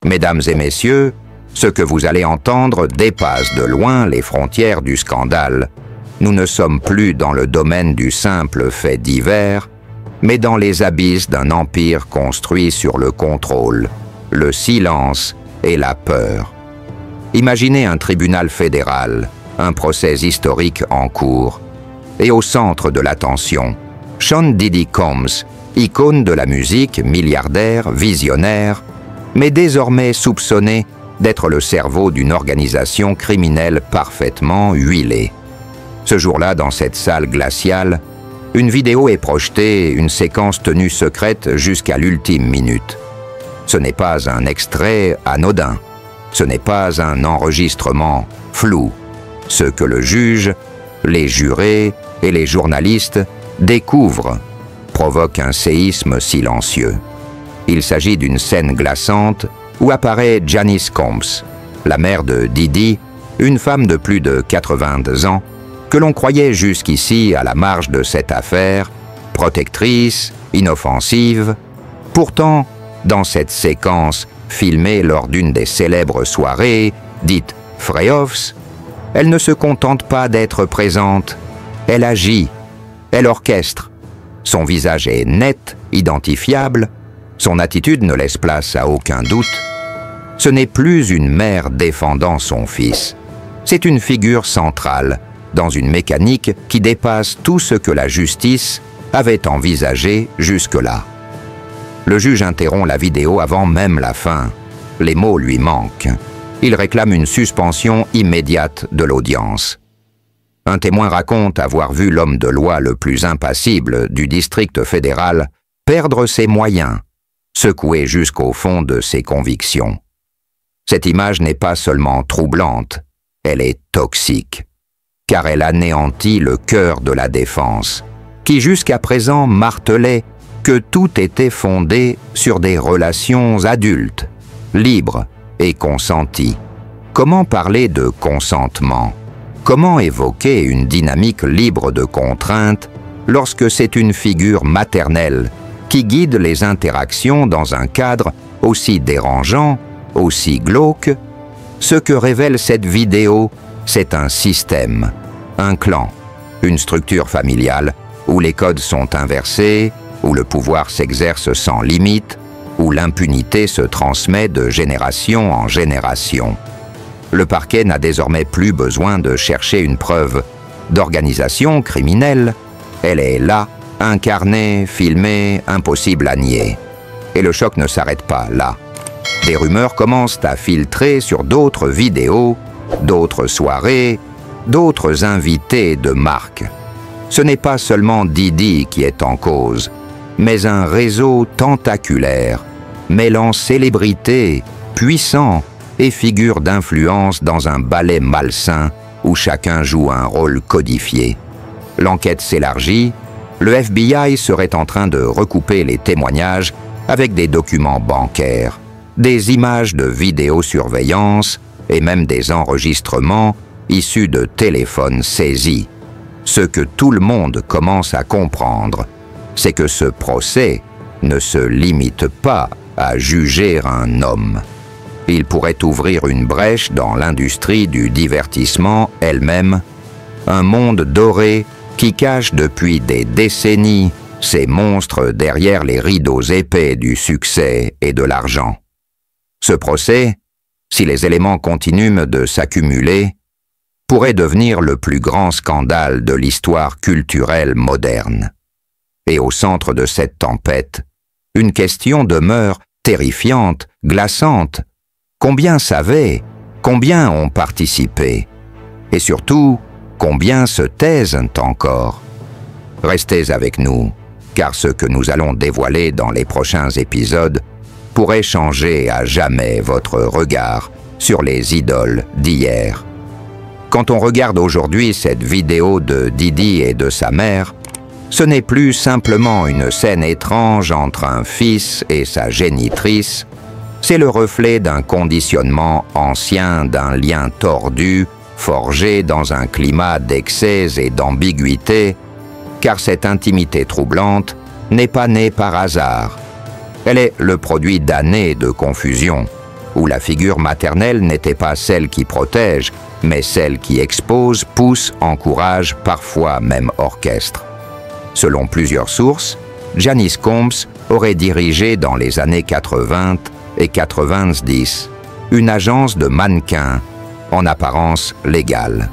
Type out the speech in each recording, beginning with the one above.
Mesdames et messieurs, ce que vous allez entendre dépasse de loin les frontières du scandale. Nous ne sommes plus dans le domaine du simple fait divers, mais dans les abysses d'un empire construit sur le contrôle, le silence et la peur. Imaginez un tribunal fédéral, un procès historique en cours. Et au centre de l'attention, Sean Diddy Combs, icône de la musique, milliardaire, visionnaire, mais désormais soupçonné d'être le cerveau d'une organisation criminelle parfaitement huilée. Ce jour-là, dans cette salle glaciale, une vidéo est projetée, une séquence tenue secrète jusqu'à l'ultime minute. Ce n'est pas un extrait anodin, ce n'est pas un enregistrement flou. Ce que le juge, les jurés et les journalistes découvrent provoque un séisme silencieux. Il s'agit d'une scène glaçante où apparaît Janice Combs, la mère de Diddy, une femme de plus de 82 ans, que l'on croyait jusqu'ici à la marge de cette affaire, protectrice, inoffensive. Pourtant, dans cette séquence filmée lors d'une des célèbres soirées, dite Freehoffs, elle ne se contente pas d'être présente, elle agit, elle orchestre. Son visage est net, identifiable, son attitude ne laisse place à aucun doute. Ce n'est plus une mère défendant son fils, c'est une figure centrale dans une mécanique qui dépasse tout ce que la justice avait envisagé jusque-là. Le juge interrompt la vidéo avant même la fin. Les mots lui manquent. Il réclame une suspension immédiate de l'audience. Un témoin raconte avoir vu l'homme de loi le plus impassible du district fédéral perdre ses moyens, secoué jusqu'au fond de ses convictions. Cette image n'est pas seulement troublante, elle est toxique, car elle anéantit le cœur de la défense, qui jusqu'à présent martelait que tout était fondé sur des relations adultes, libres et consenties. Comment parler de consentement? Comment évoquer une dynamique libre de contraintes lorsque c'est une figure maternelle qui guide les interactions dans un cadre aussi dérangeant, aussi glauque? Ce que révèle cette vidéo, c'est un système, un clan, une structure familiale où les codes sont inversés, où le pouvoir s'exerce sans limite, où l'impunité se transmet de génération en génération. Le parquet n'a désormais plus besoin de chercher une preuve d'organisation criminelle. Elle est là, incarnée, filmée, impossible à nier. Et le choc ne s'arrête pas là. Des rumeurs commencent à filtrer sur d'autres vidéos, d'autres soirées, d'autres invités de marque. Ce n'est pas seulement Diddy qui est en cause, mais un réseau tentaculaire, mêlant célébrités, puissants et figures d'influence dans un ballet malsain où chacun joue un rôle codifié. L'enquête s'élargit, le FBI serait en train de recouper les témoignages avec des documents bancaires, des images de vidéosurveillance et même des enregistrements issus de téléphones saisis. Ce que tout le monde commence à comprendre, c'est que ce procès ne se limite pas à juger un homme. Il pourrait ouvrir une brèche dans l'industrie du divertissement elle-même, un monde doré qui cache depuis des décennies ces monstres derrière les rideaux épais du succès et de l'argent. Ce procès, si les éléments continuent de s'accumuler, pourrait devenir le plus grand scandale de l'histoire culturelle moderne. Et au centre de cette tempête, une question demeure terrifiante, glaçante. Combien savaient? Combien ont participé? Et surtout, combien se taisent encore? Restez avec nous, car ce que nous allons dévoiler dans les prochains épisodes pourrait changer à jamais votre regard sur les idoles d'hier. Quand on regarde aujourd'hui cette vidéo de Diddy et de sa mère, ce n'est plus simplement une scène étrange entre un fils et sa génitrice, c'est le reflet d'un conditionnement ancien, d'un lien tordu, forgé dans un climat d'excès et d'ambiguïté, car cette intimité troublante n'est pas née par hasard. Elle est le produit d'années de confusion, où la figure maternelle n'était pas celle qui protège, mais celle qui expose, pousse, encourage, parfois même orchestre. Selon plusieurs sources, Janice Combs aurait dirigé dans les années 80 et 90 une agence de mannequins, en apparence légale.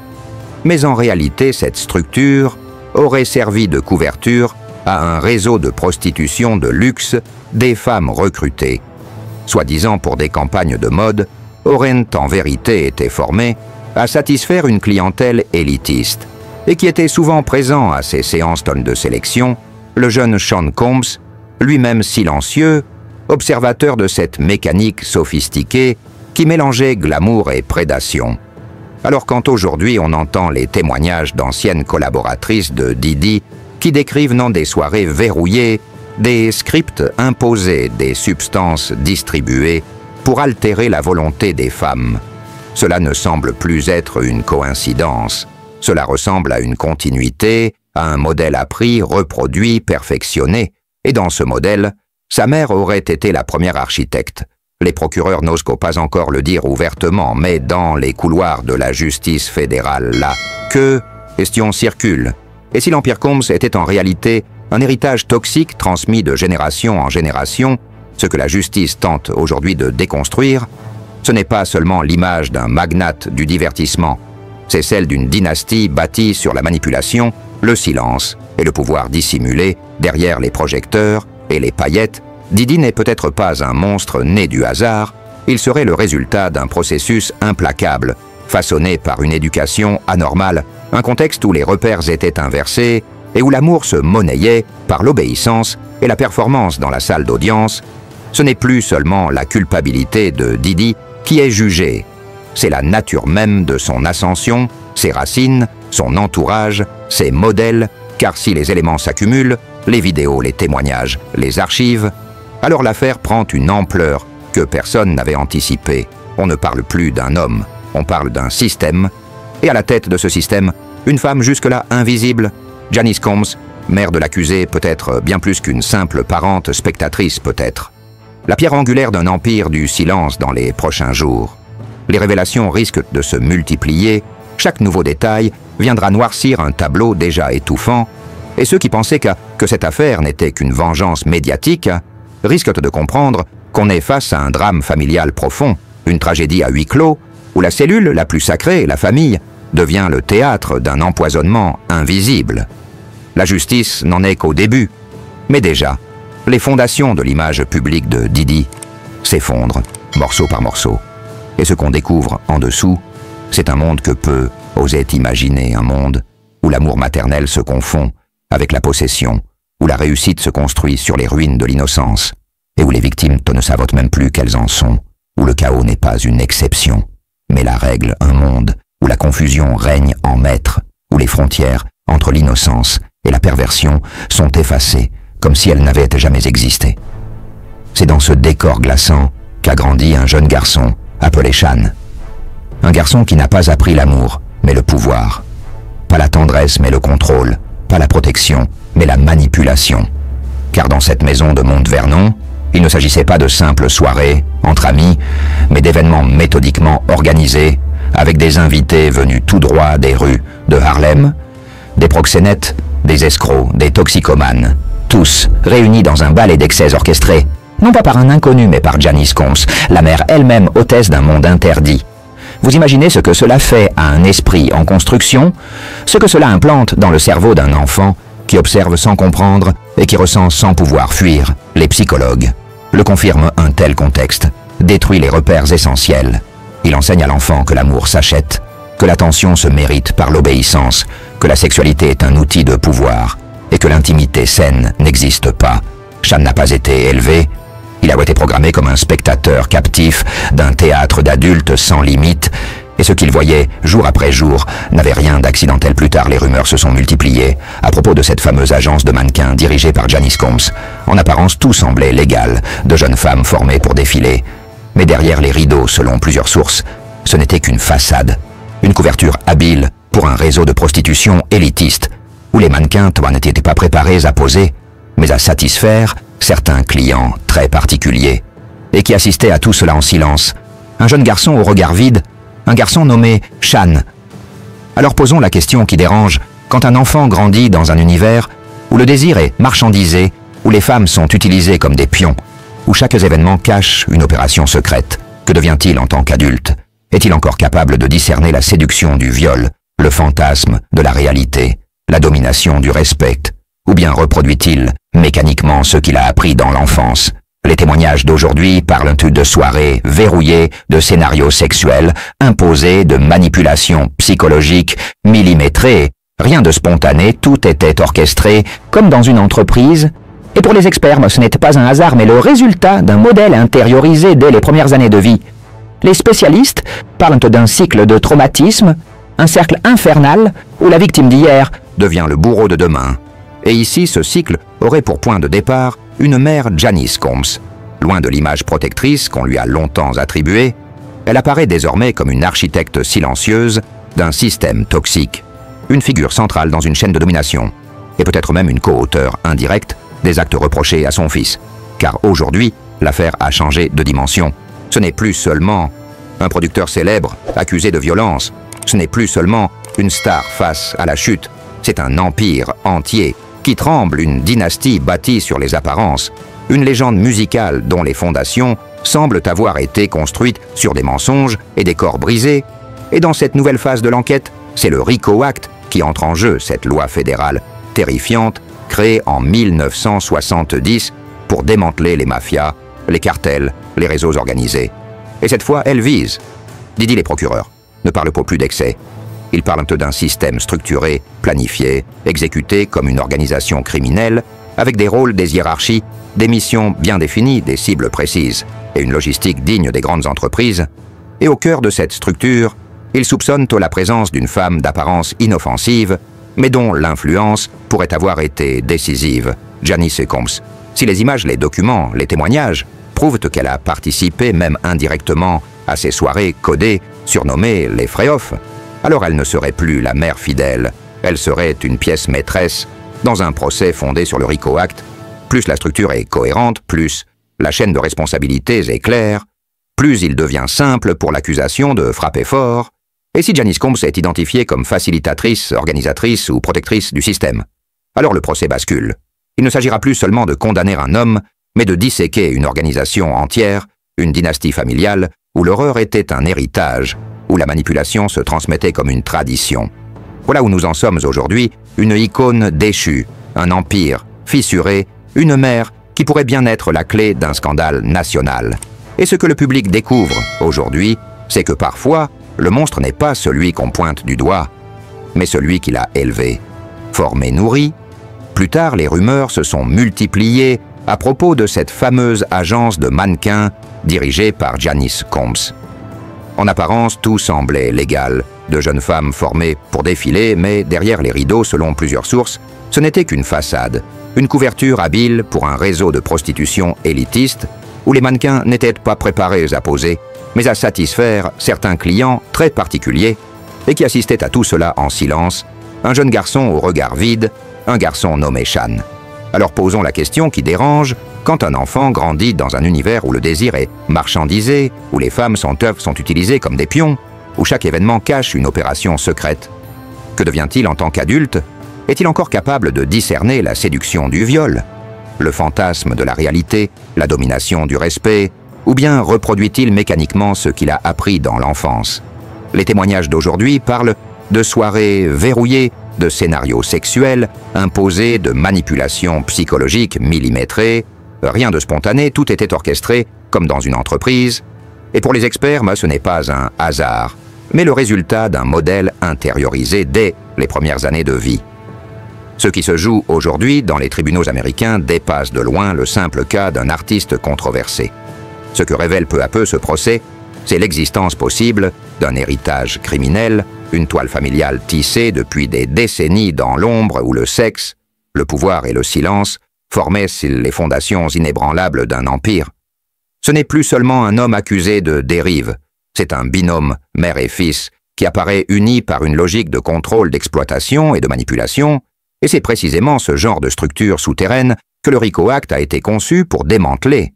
Mais en réalité, cette structure aurait servi de couverture à un réseau de prostitution de luxe des femmes recrutées. Soi-disant pour des campagnes de mode, auraient en vérité été formées à satisfaire une clientèle élitiste, et qui était souvent présent à ces séances de sélection, le jeune Sean Combs, lui-même silencieux, observateur de cette mécanique sophistiquée qui mélangeait glamour et prédation. Alors quand aujourd'hui on entend les témoignages d'anciennes collaboratrices de Didi qui décrivent non des soirées verrouillées, des scripts imposés, des substances distribuées pour altérer la volonté des femmes, cela ne semble plus être une coïncidence. Cela ressemble à une continuité, à un modèle appris, reproduit, perfectionné. Et dans ce modèle, sa mère aurait été la première architecte. Les procureurs n'osent pas encore le dire ouvertement, mais dans les couloirs de la justice fédérale, là, question circule. Et si l'Empire Combs était en réalité un héritage toxique transmis de génération en génération, ce que la justice tente aujourd'hui de déconstruire, ce n'est pas seulement l'image d'un magnate du divertissement, c'est celle d'une dynastie bâtie sur la manipulation, le silence et le pouvoir dissimulé derrière les projecteurs et les paillettes. Didi n'est peut-être pas un monstre né du hasard, il serait le résultat d'un processus implacable, façonné par une éducation anormale, un contexte où les repères étaient inversés et où l'amour se monnayait par l'obéissance et la performance dans la salle d'audience. Ce n'est plus seulement la culpabilité de Didi qui est jugée, c'est la nature même de son ascension, ses racines, son entourage, ses modèles, car si les éléments s'accumulent, les vidéos, les témoignages, les archives, alors l'affaire prend une ampleur que personne n'avait anticipée. On ne parle plus d'un homme, on parle d'un système, et à la tête de ce système, une femme jusque-là invisible, Janice Combs, mère de l'accusé, peut-être bien plus qu'une simple parente spectatrice peut-être. La pierre angulaire d'un empire du silence dans les prochains jours. Les révélations risquent de se multiplier, chaque nouveau détail viendra noircir un tableau déjà étouffant, et ceux qui pensaient que cette affaire n'était qu'une vengeance médiatique risquent de comprendre qu'on est face à un drame familial profond, une tragédie à huis clos, où la cellule la plus sacrée, la famille, devient le théâtre d'un empoisonnement invisible. La justice n'en est qu'au début, mais déjà, les fondations de l'image publique de Didi s'effondrent, morceau par morceau. Et ce qu'on découvre en dessous, c'est un monde que peu osaient imaginer, un monde où l'amour maternel se confond avec la possession, où la réussite se construit sur les ruines de l'innocence, et où les victimes ne savent même plus qu'elles en sont, où le chaos n'est pas une exception, mais la règle, un monde où la confusion règne en maître, où les frontières entre l'innocence et la perversion sont effacées, comme si elles n'avaient jamais existé. C'est dans ce décor glaçant qu'a grandi un jeune garçon, appelé Sean. Un garçon qui n'a pas appris l'amour, mais le pouvoir. Pas la tendresse, mais le contrôle. Pas la protection, mais la manipulation. Car dans cette maison de Mont-Vernon, il ne s'agissait pas de simples soirées, entre amis, mais d'événements méthodiquement organisés, avec des invités venus tout droit des rues de Harlem, des proxénètes, des escrocs, des toxicomanes, tous réunis dans un ballet d'excès orchestré, non pas par un inconnu mais par Janice Combs, la mère elle-même hôtesse d'un monde interdit. Vous imaginez ce que cela fait à un esprit en construction, ce que cela implante dans le cerveau d'un enfant qui observe sans comprendre et qui ressent sans pouvoir fuir. Les psychologues le confirment, un tel contexte détruit les repères essentiels. Il enseigne à l'enfant que l'amour s'achète, que l'attention se mérite par l'obéissance, que la sexualité est un outil de pouvoir et que l'intimité saine n'existe pas. Sean n'a pas été élevé, il a été programmé comme un spectateur captif d'un théâtre d'adultes sans limite, et ce qu'il voyait jour après jour n'avait rien d'accidentel. Plus tard, les rumeurs se sont multipliées à propos de cette fameuse agence de mannequins dirigée par Janice Combs. En apparence, tout semblait légal, de jeunes femmes formées pour défiler. Mais derrière les rideaux, selon plusieurs sources, ce n'était qu'une façade, une couverture habile pour un réseau de prostitution élitiste, où les mannequins n'étaient pas préparés à poser, mais à satisfaire certains clients très particuliers, et qui assistaient à tout cela en silence, un jeune garçon au regard vide, un garçon nommé Shan. Alors posons la question qui dérange quand un enfant grandit dans un univers où le désir est marchandisé, où les femmes sont utilisées comme des pions, où chaque événement cache une opération secrète. Que devient-il en tant qu'adulte? Est-il encore capable de discerner la séduction du viol, le fantasme de la réalité, la domination du respect? Ou bien reproduit-il mécaniquement ce qu'il a appris dans l'enfance? Les témoignages d'aujourd'hui parlent de soirées verrouillées, de scénarios sexuels, imposés, de manipulations psychologiques, millimétrées. Rien de spontané, tout était orchestré, comme dans une entreprise. Et pour les experts, ce n'était pas un hasard, mais le résultat d'un modèle intériorisé dès les premières années de vie. Les spécialistes parlent d'un cycle de traumatisme, un cercle infernal où la victime d'hier devient le bourreau de demain. Et ici, ce cycle aurait pour point de départ une mère Janice Combs. Loin de l'image protectrice qu'on lui a longtemps attribuée, elle apparaît désormais comme une architecte silencieuse d'un système toxique, une figure centrale dans une chaîne de domination, et peut-être même une co-auteure indirecte des actes reprochés à son fils. Car aujourd'hui, l'affaire a changé de dimension. Ce n'est plus seulement un producteur célèbre accusé de violence, ce n'est plus seulement une star face à la chute, c'est un empire entier qui tremble, une dynastie bâtie sur les apparences, une légende musicale dont les fondations semblent avoir été construites sur des mensonges et des corps brisés. Et dans cette nouvelle phase de l'enquête, c'est le RICO Act qui entre en jeu, cette loi fédérale terrifiante créée en 1970 pour démanteler les mafias, les cartels, les réseaux organisés. Et cette fois, elle vise. Didi les procureurs ne parlent pas plus d'excès. Ils parlent d'un système structuré, planifié, exécuté comme une organisation criminelle, avec des rôles, des hiérarchies, des missions bien définies, des cibles précises, et une logistique digne des grandes entreprises. Et au cœur de cette structure, ils soupçonnent la présence d'une femme d'apparence inoffensive, mais dont l'influence pourrait avoir été décisive, Janice Combs. Si les images, les documents, les témoignages prouvent qu'elle a participé, même indirectement, à ces soirées codées, surnommées les Frey-Off, alors elle ne serait plus la mère fidèle, elle serait une pièce maîtresse dans un procès fondé sur le RICO Act. Plus la structure est cohérente, plus la chaîne de responsabilités est claire, plus il devient simple pour l'accusation de frapper fort. Et si Janice Combs est identifiée comme facilitatrice, organisatrice ou protectrice du système, alors le procès bascule. Il ne s'agira plus seulement de condamner un homme, mais de disséquer une organisation entière, une dynastie familiale, où l'horreur était un héritage, où la manipulation se transmettait comme une tradition. Voilà où nous en sommes aujourd'hui, une icône déchue, un empire fissuré, une mère qui pourrait bien être la clé d'un scandale national. Et ce que le public découvre aujourd'hui, c'est que parfois, le monstre n'est pas celui qu'on pointe du doigt, mais celui qui l'a élevé, formé, nourri. Plus tard, les rumeurs se sont multipliées à propos de cette fameuse agence de mannequins dirigée par Janice Combs. En apparence, tout semblait légal. De jeunes femmes formées pour défiler, mais derrière les rideaux, selon plusieurs sources, ce n'était qu'une façade, une couverture habile pour un réseau de prostitution élitiste, où les mannequins n'étaient pas préparés à poser, mais à satisfaire certains clients très particuliers, et qui assistaient à tout cela en silence, un jeune garçon au regard vide, un garçon nommé Shan. Alors posons la question qui dérange, quand un enfant grandit dans un univers où le désir est marchandisé, où les femmes sont utilisées comme des pions, où chaque événement cache une opération secrète, que devient-il en tant qu'adulte? Est-il encore capable de discerner la séduction du viol, le fantasme de la réalité, la domination du respect, ou bien reproduit-il mécaniquement ce qu'il a appris dans l'enfance? Les témoignages d'aujourd'hui parlent de soirées verrouillées, de scénarios sexuels, imposés, de manipulations psychologiques millimétrées. Rien de spontané, tout était orchestré, comme dans une entreprise. Et pour les experts, ce n'est pas un hasard, mais le résultat d'un modèle intériorisé dès les premières années de vie. Ce qui se joue aujourd'hui dans les tribunaux américains dépasse de loin le simple cas d'un artiste controversé. Ce que révèle peu à peu ce procès, c'est l'existence possible d'un héritage criminel, une toile familiale tissée depuis des décennies dans l'ombre où le sexe, le pouvoir et le silence formaient les fondations inébranlables d'un empire. Ce n'est plus seulement un homme accusé de dérive, c'est un binôme mère et fils qui apparaît uni par une logique de contrôle, d'exploitation et de manipulation, et c'est précisément ce genre de structure souterraine que le RICO Act a été conçu pour démanteler.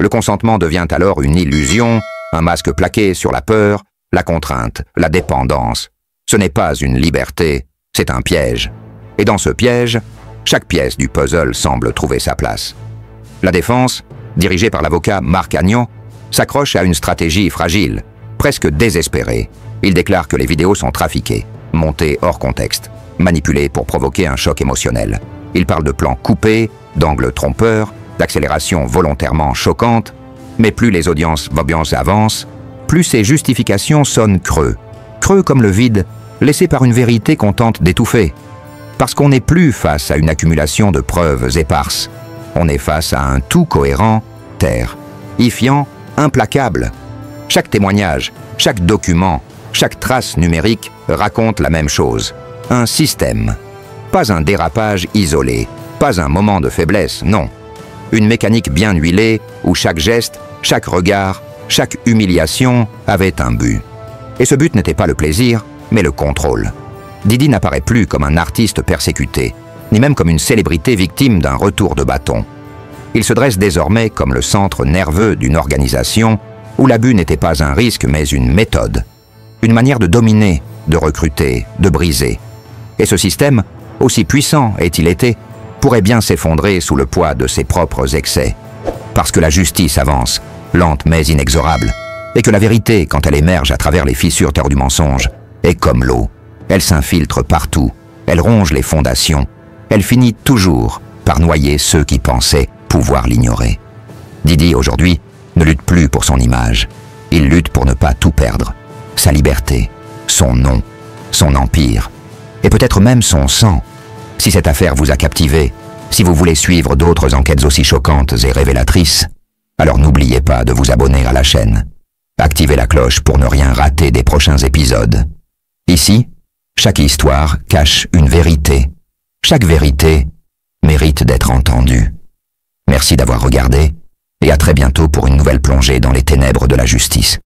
Le consentement devient alors une illusion, un masque plaqué sur la peur, la contrainte, la dépendance. Ce n'est pas une liberté, c'est un piège. Et dans ce piège, chaque pièce du puzzle semble trouver sa place. La défense, dirigée par l'avocat Marc Agnon, s'accroche à une stratégie fragile, presque désespérée. Il déclare que les vidéos sont trafiquées, montées hors contexte, manipulées pour provoquer un choc émotionnel. Il parle de plans coupés, d'angles trompeurs, d'accélérations volontairement choquantes, mais plus les audiences avancent, plus ces justifications sonnent creux. Creux comme le vide, laissé par une vérité qu'on tente d'étouffer. Parce qu'on n'est plus face à une accumulation de preuves éparses. On est face à un tout cohérent, terrifiant, implacable. Chaque témoignage, chaque document, chaque trace numérique raconte la même chose. Un système. Pas un dérapage isolé, pas un moment de faiblesse, non. Une mécanique bien huilée où chaque geste, chaque regard, chaque humiliation avait un but. Et ce but n'était pas le plaisir, mais le contrôle. Didi n'apparaît plus comme un artiste persécuté, ni même comme une célébrité victime d'un retour de bâton. Il se dresse désormais comme le centre nerveux d'une organisation où l'abus n'était pas un risque mais une méthode. Une manière de dominer, de recruter, de briser. Et ce système, aussi puissant ait-il été, pourrait bien s'effondrer sous le poids de ses propres excès. Parce que la justice avance, lente mais inexorable, et que la vérité, quand elle émerge à travers les fissures du mensonge, est comme l'eau. Elle s'infiltre partout, elle ronge les fondations, elle finit toujours par noyer ceux qui pensaient pouvoir l'ignorer. Didi, aujourd'hui, ne lutte plus pour son image. Il lutte pour ne pas tout perdre. Sa liberté, son nom, son empire, et peut-être même son sang. Si cette affaire vous a captivé, si vous voulez suivre d'autres enquêtes aussi choquantes et révélatrices, alors n'oubliez pas de vous abonner à la chaîne. Activez la cloche pour ne rien rater des prochains épisodes. Ici, chaque histoire cache une vérité. Chaque vérité mérite d'être entendue. Merci d'avoir regardé et à très bientôt pour une nouvelle plongée dans les ténèbres de la justice.